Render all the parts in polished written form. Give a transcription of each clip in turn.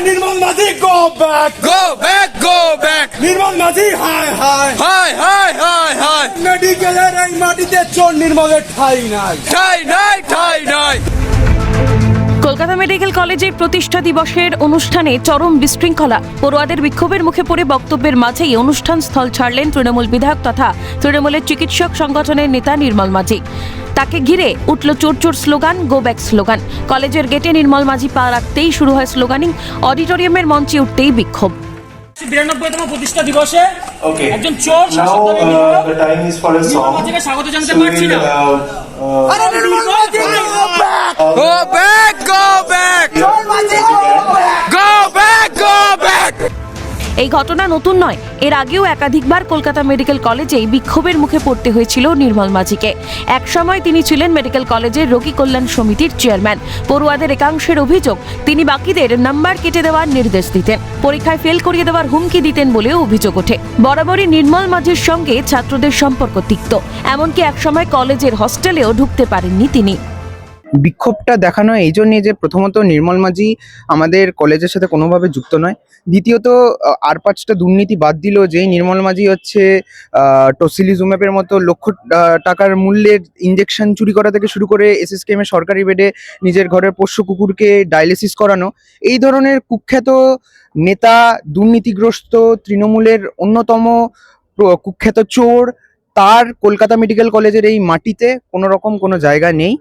নির্মল মাঝি go back, Go back, go back. নির্মল মাঝি high high, Hi, hi, hi, hi. মেডিকেলের এই মাটিতে চোর নির্মলের ঠাই নাই। Thai night, Thai night. Kolkata medical কলেজের প্রতিষ্ঠা দিবসের অনুষ্ঠানে চরম বিশৃঙ্খলা। পড়ুয়াদের বিক্ষোভের মুখে পড়ে বক্তব্যের মাঝেই অনুষ্ঠান স্থল ছাড়লেন তৃণমূল বিধায়ক তথা তৃণমূলের চিকিৎসক সংগঠনের নেতা নির্মল মাঝি। তাকে ঘিরে উঠল চোর চোর স্লোগান, গো ব্যাক স্লোগান। কলেজের গেটে নির্মল মাঝি পা রাখতেই শুরু হয় স্লোগানিং, অডিটোরিয়ামের মঞ্চে উঠতেই বিক্ষোভ। 92তম প্রতিষ্ঠা দিবসে একজন চোর Now শাসক দলের নির্মল the time is for a song. মাঝিকে স্বাগত জানাতে So পারছি না। আরে নির্মল মাঝি go back, Go back, go back. চোর মাঝি go back. Go back, go back. এই ঘটনা নতুন নয়, এর আগেও একাধিকবার কলকাতা মেডিকেল কলেজে বিক্ষোভের মুখে পড়তে হয়েছিল নির্মল মাঝিকে। একসময় তিনি ছিলেন মেডিকেল কলেজের রোগী কল্যাণ সমিতির চেয়ারম্যান। পড়ুয়াদের একাংশের অভিযোগ, তিনি বাকিদের নাম্বার কেটে দেওয়ার নির্দেশ দিতেন, পরীক্ষায় ফেল করিয়ে দেওয়ার হুমকি দিতেন বলেও অভিযোগ ওঠে। বরাবরই নির্মল মাঝির সঙ্গে ছাত্রদের সম্পর্ক তিক্ত, এমনকি একসময় কলেজের হস্টেলেও ঢুকতে পারেননি তিনি। বিক্ষোভটা দেখানো এই জন্যে যে প্রথমত নির্মল মাঝি আমাদের কলেজের সাথে কোনোভাবে যুক্ত নয়, দ্বিতীয়ত আর 5টা দুর্নীতি বাদ দিল, যেই নির্মল মাঝি হচ্ছে টসিলিজুম্যাবের মতো লক্ষ টাকার মূল্যের ইঞ্জেকশন চুরি করা থেকে শুরু করে এসএসকেএমের সরকারি বেডে নিজের ঘরের পোষ্য কুকুরকে ডায়ালিসিস করানো, এই ধরনের কুখ্যাত নেতা, দুর্নীতিগ্রস্ত তৃণমূলের অন্যতম কুখ্যাত চোর, তার কলকাতা মেডিকেল কলেজের এই মাটিতে কোনো রকম কোনো জায়গা নেই।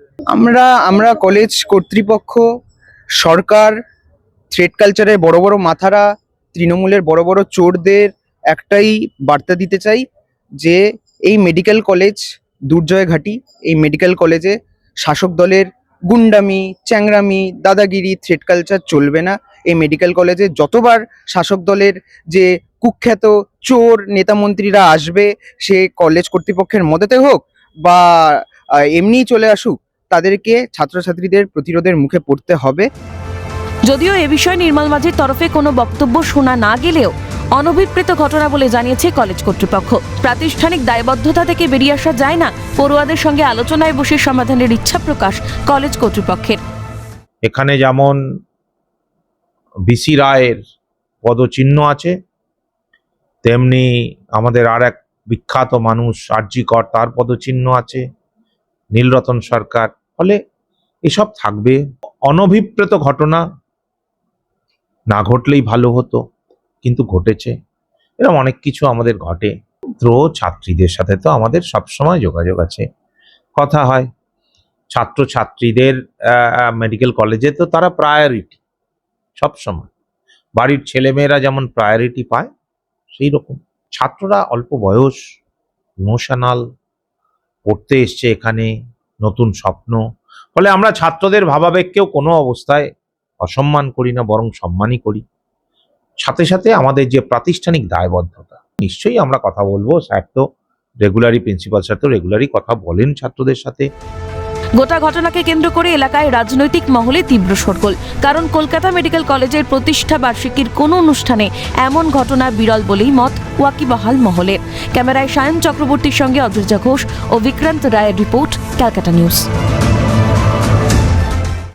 আমরা কলেজ কর্তৃপক্ষ, সরকার, থ্রেড কালচারের বড় বড় মাথারা, তৃণমূলের বড় বড় চোরদের একটাই বার্তা দিতে চাই যে এই মেডিকেল কলেজ দুর্জয় ঘাঁটি। এই মেডিকেল কলেজে শাসক দলের গুন্ডামি, চ্যাংরামি, দাদাগিরি, থ্রেড কালচার চলবে না। এই মেডিকেল কলেজে যতবার শাসক দলের যে কুখ্যাত চোর নেতামন্ত্রীরা আসবে, সে কলেজ কর্তৃপক্ষের মদতে হোক বা এমনিই চলে আসুক, তাদেরকে ছাত্রছাত্রীদের প্রতিরোধের মুখে পড়তে হবে। যদিও এ বিষয়ে নির্মল মাঝির তরফে কোনো বক্তব্য শোনা না গেলেও অনভিপ্রেত ঘটনা বলে জানিয়েছে কলেজ কর্তৃপক্ষ। প্রাতিষ্ঠানিক দায়বদ্ধতা থেকে বেরিয়ে আসা যায় না, পড়ুয়াদের সঙ্গে আলোচনায় বসে সমাধানের ইচ্ছা প্রকাশ কলেজ কর্তৃপক্ষের। এখানে যেমন বিসি রায়ের পদচিহ্ন আছে, তেমনি আমাদের আর এক বিখ্যাত মানুষ আরজি কর, তার পদচিহ্ন আছে, নীলরতন সরকার। ফলে এসব থাকবে। অনভিপ্রেত ঘটনা না ঘটলেই ভালো হতো, কিন্তু ঘটেছে। এরকম অনেক কিছু আমাদের ঘটে। ছাত্রীদের সাথে তো আমাদের সবসময় যোগাযোগ আছে, কথা হয়। ছাত্রছাত্রীদের মেডিকেল কলেজে তো তারা প্রায়োরিটি সবসময়। বাড়ির ছেলেমেয়েরা যেমন প্রায়োরিটি পায়, সেই রকম ছাত্ররা অল্প বয়স, ইমোশনাল, পড়তে এসছে এখানে, নতুন স্বপ্ন। ফলে আমরা ছাত্রদের ভাবাবেগকেও কোনো অবস্থায় অসম্মান করি না, বরং সম্মানই করি। সাথে সাথে আমাদের যে প্রাতিষ্ঠানিক দায়বদ্ধতা, নিশ্চয়ই আমরা কথা বলবো। স্যার তো রেগুলারই, প্রিন্সিপাল স্যার তো রেগুলারই কথা বলেন ছাত্রদের সাথে। গোটা ঘটনাকে কেন্দ্র করে এলাকায় রাজনৈতিক মহলে তীব্র শোরগোল। কারণ কলকাতা মেডিকেল কলেজের প্রতিষ্ঠা বার্ষিকীর কোনো অনুষ্ঠানে এমন ঘটনা বিরল বলেই মত ওয়াকিবহাল মহলের। ক্যামেরায় সায়ন চক্রবর্তীর সঙ্গে অদ্রিজা ঘোষ ও বিক্রান্ত রায়ের রিপোর্ট, ক্যালকাটা নিউজ।